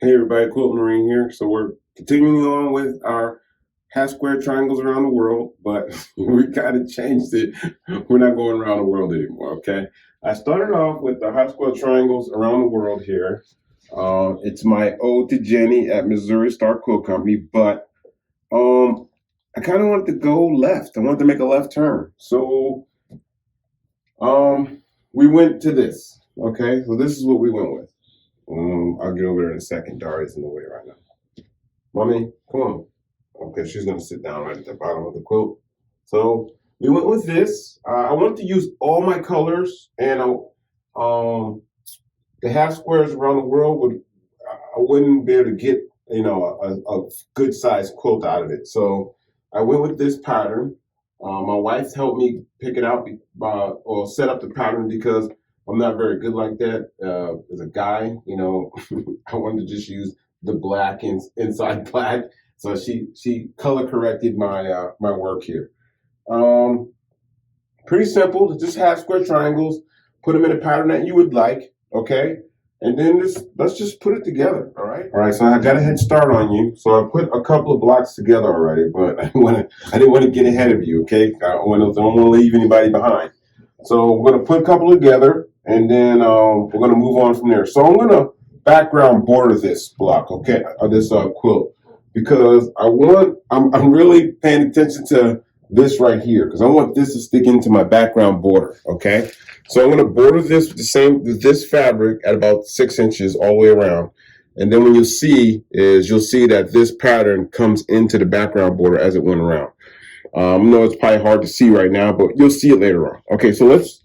Hey everybody, Quilting Marine here. So we're continuing on with our half square triangles around the world, but we kind of changed it. We're not going around the world anymore, okay? I started off with the half square triangles around the world here. It's my ode to Jenny at Missouri Star Quilt Company, but I kind of wanted to go left. I wanted to make a left turn. So we went to this, okay? So this is what we went with. I'll get over there in a second. Darrell's in the way right now. Mommy, come on. Okay, she's gonna sit down right at the bottom of the quilt. So we went with this. I wanted to use all my colors, and the half squares around the world I wouldn't be able to get a good sized quilt out of it. So I went with this pattern. My wife helped me pick it out or set up the pattern because I'm not very good like that. As a guy, I wanted to just use the black inside black. So she color corrected my my work here. Pretty simple. Just half square triangles. Put them in a pattern that you would like. Okay, and then let's just put it together. All right. All right. So I got a head start on you. So I put a couple of blocks together already, but I didn't want to get ahead of you. Okay. I don't want to leave anybody behind. So we're going to put a couple together, and then we're going to move on from there. So I'm going to background border this block, okay, this quilt, because I'm really paying attention to this right here, because I want this to stick into my background border, okay? So I'm going to border this with this fabric at about 6 inches all the way around. And then what you'll see that this pattern comes into the background border as it went around. I know it's probably hard to see right now, but you'll see it later on. Okay, so let's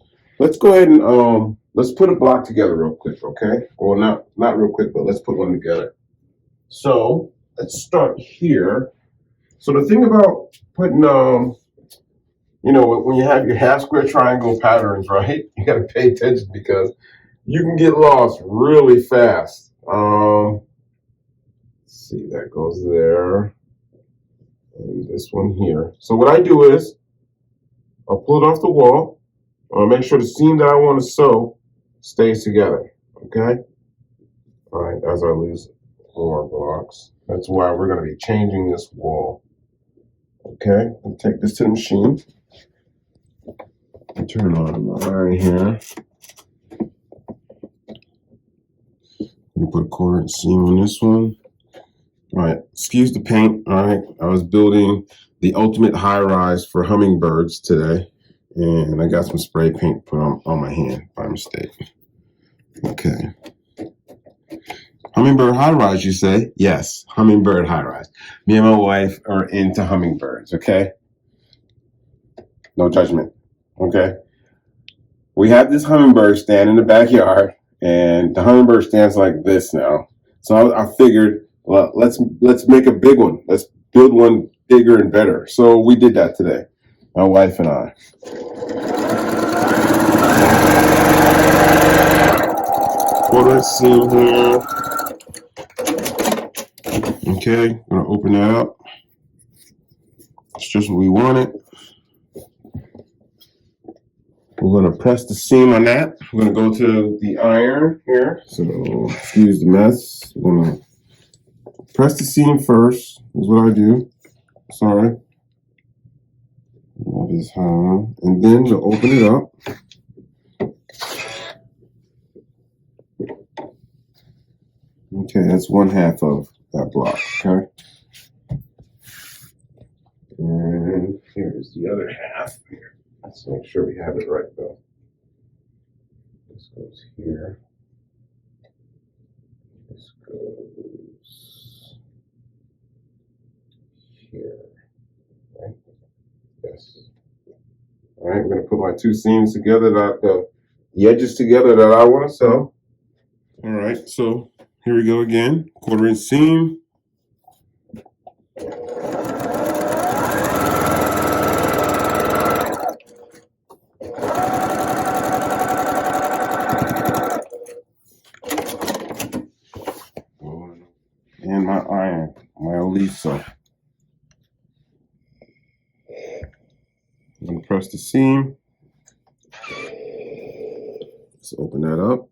go ahead and let's put a block together real quick, okay? Well, not real quick, but let's put one together. So let's start here. So the thing about putting when you have your half square triangle patterns, right? You got to pay attention because you can get lost really fast. Let's see, that goes there. And this one here. So what I do is I'll pull it off the wall. I'll make sure the seam that I want to sew stays together. Okay? All right, as I lose more blocks. That's why we're going to be changing this wall. Okay, I'll take this to the machine. Turn on my iron here. I'm put a quarter seam on this one. All right, excuse the paint. All right, I was building the ultimate high rise for hummingbirds today, and I got some spray paint put on my hand by mistake. Okay. Hummingbird high rise, you say? Yes, hummingbird high rise. Me and my wife are into hummingbirds, okay? No judgment, okay? We have this hummingbird stand in the backyard, and the hummingbird stand's like this now. So I figured, well, let's make a big one. Let's build one bigger and better. So we did that today, my wife and I. Well, let's see here. Okay, I'm gonna open that up. It's just what we wanted. We're gonna press the seam on that. We're gonna go to the iron here. So excuse the mess. We're gonna press the seam first, is what I do. Sorry. That is how. And then to open it up. Okay, that's 1/2 of that block, okay? And here's the other half here. Let's make sure we have it right though. This goes here. This goes here. Right? Yes. All right, I'm going to put my two seams together, the edges together that I want to sew. All right, so here we go again. 1/4 inch seam. And my iron, my Olisa. I'm going to press the seam. Let's open that up.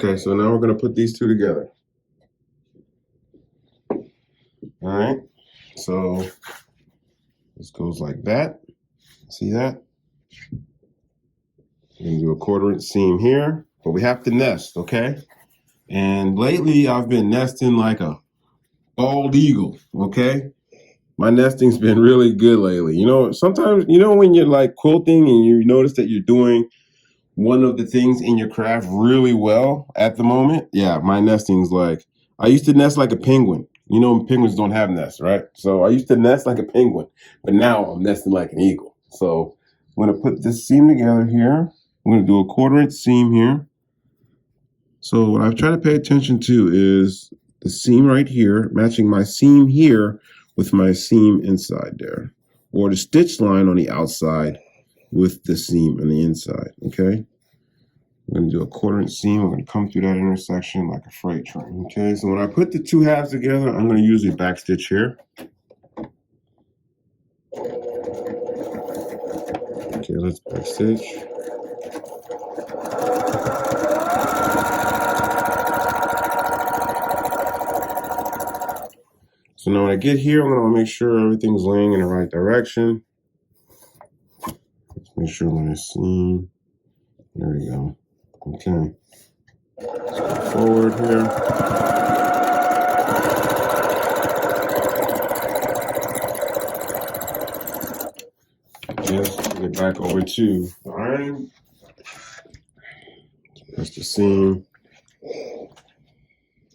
Okay, so now we're going to put these two together. All right, so this goes like that. See that? We're going to do a 1/4 inch seam here, but we have to nest, okay? And lately I've been nesting like a bald eagle, okay? My nesting's been really good lately. You know, sometimes, you know, when you're like quilting and you notice that you're doing one of the things in your craft really well at the moment. Yeah, my nesting's like, I used to nest like a penguin. You know, penguins don't have nests, right? So I used to nest like a penguin, but now I'm nesting like an eagle. So I'm gonna put this seam together here. I'm gonna do a 1/4 inch seam here. So what I've tried to pay attention to is the seam right here, matching my seam here with my seam inside there, or the stitch line on the outside with the seam on the inside, okay? I'm going to do a 1/4 inch seam. I'm going to come through that intersection like a freight train, okay? So when I put the two halves together, I'm going to use a back stitch here. Okay, let's back stitch. So now when I get here, I'm going to make sure everything's laying in the right direction. Let's make sure I'm going to seam. There we go. Okay. Let's go forward here. Just get back over to the iron. That's the seam.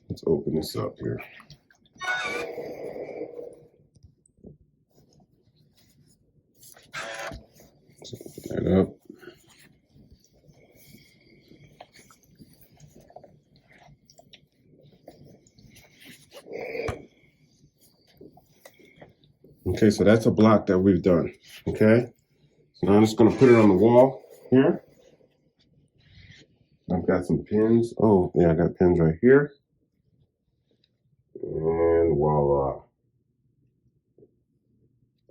Let's open this up here. So open that up. Okay, so that's a block that we've done. Okay, so now I'm just going to put it on the wall here. I've got some pins. Oh, yeah, I got pins right here. And voila.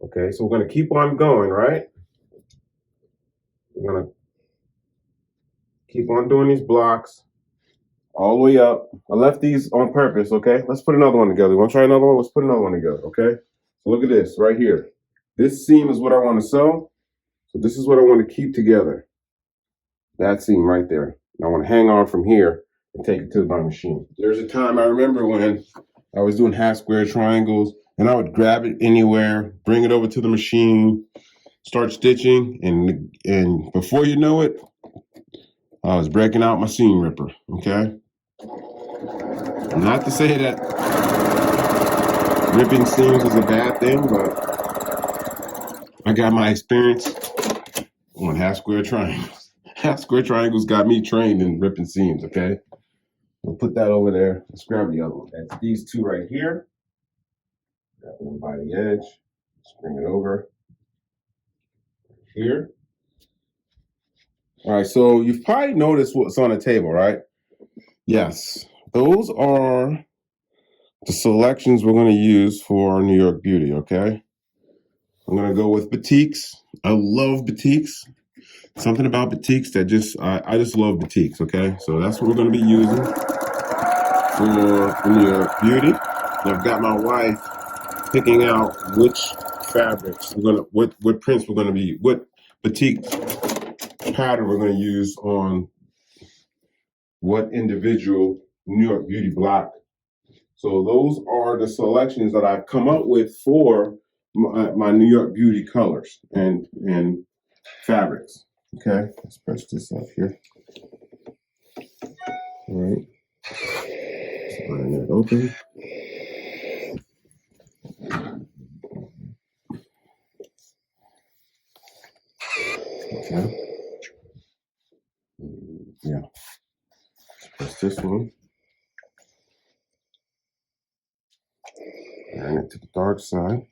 Okay, so we're going to keep on going, right? We're going to keep on doing these blocks all the way up. I left these on purpose, okay? Let's put another one together. You want to try another one? Let's put another one together, okay? So look at this right here. This seam is what I want to sew. So this is what I want to keep together. That seam right there. And I want to hang on from here and take it to my machine. There's a time I remember when I was doing half square triangles and I would grab it anywhere, bring it over to the machine, start stitching, and before you know it, I was breaking out my seam ripper, okay? Not to say that ripping seams is a bad thing, but I got my experience on half square triangles. Half square triangles got me trained in ripping seams, okay? We'll put that over there. Let's grab the other one. That's these two right here. Grab them by the edge. Let's bring it over here. All right, so you've probably noticed what's on the table, right? Yes, those are the selections we're going to use for our New York Beauty, okay? I'm going to go with batiks. I love batiks. Something about batiks that just, I just love batiks, okay? So that's what we're going to be using for the New York Beauty. And I've got my wife picking out which fabrics we're going to, what prints we're going to be, what batik pattern we're going to use on what individual New York Beauty block. So those are the selections that I've come up with for my New York Beauty colors and fabrics. Okay, let's press this up here. All right, let's line that open. Okay. Yeah. Press this one. Bring it to the dark side.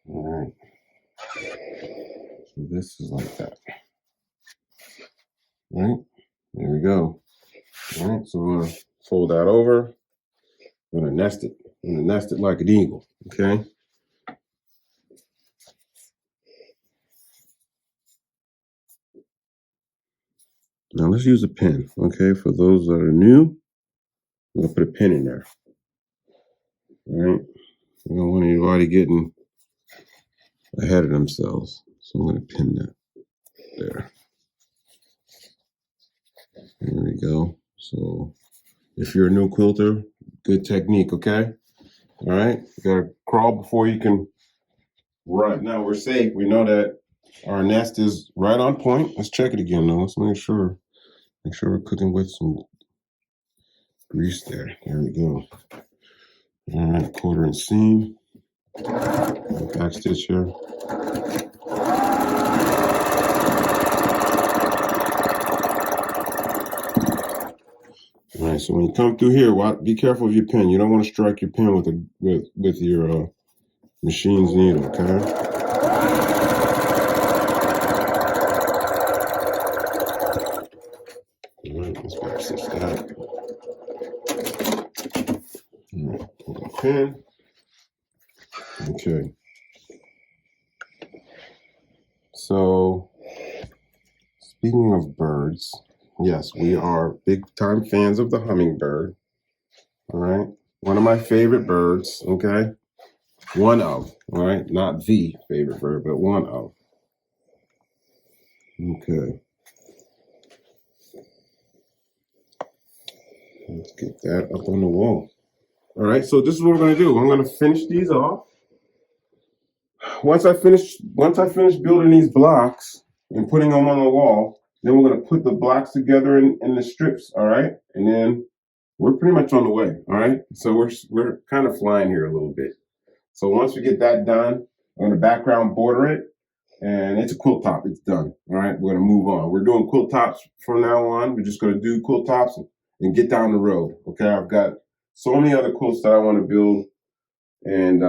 All right. So this is like that. All right. There we go. All right. So I'm gonna fold that over. I'm gonna nest it. I'm gonna nest it like an eagle. Okay. Now let's use a pin, okay? For those that are new, we're gonna put a pin in there. All right. We don't want anybody getting ahead of themselves. So I'm gonna pin that there. There we go. So if you're a new quilter, good technique, okay? All right. You gotta crawl before you can run. Now we're safe. We know that our nest is right on point. Let's check it again though. Let's make sure we're cooking with some grease there. There we go. All right, 1/4 inch seam. Back stitch here. All right, so when you come through here, be careful of your pin. You don't want to strike your pin with your machine's needle, okay? All right, let's back stitch that. All right, pull the pin. Okay. So, speaking of birds, yes, we are big time fans of the hummingbird. All right, one of my favorite birds. Okay, one of. All right, not the favorite bird, but one of. Okay. Let's get that up on the wall. All right, so this is what we're gonna do. I'm gonna finish these off. Once I finish building these blocks and putting them on the wall, then we're gonna put the blocks together in the strips. All right, and then we're pretty much on the way. All right, so we're kind of flying here a little bit. So once we get that done, I'm gonna background border it, and it's a quilt top. It's done. All right, we're gonna move on. We're doing quilt tops from now on. We're just gonna do quilt tops and get down the road. Okay, I've got so many other quilts that I want to build, and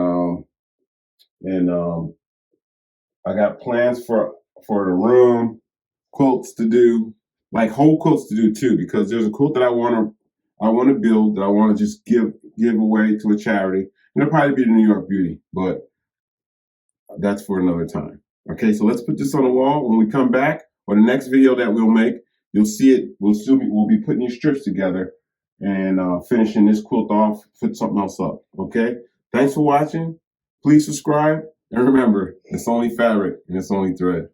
I got plans for the room quilts to do, like whole quilts to do too, because there's a quilt that I want to build that I want to just give away to a charity. And it'll probably be the New York Beauty, but that's for another time. Okay, so let's put this on the wall. When we come back, or the next video that we'll make, you'll see it. We'll be putting these strips together and finishing this quilt off, put something else up. Okay, thanks for watching. Please subscribe, and remember, it's only fabric and it's only thread.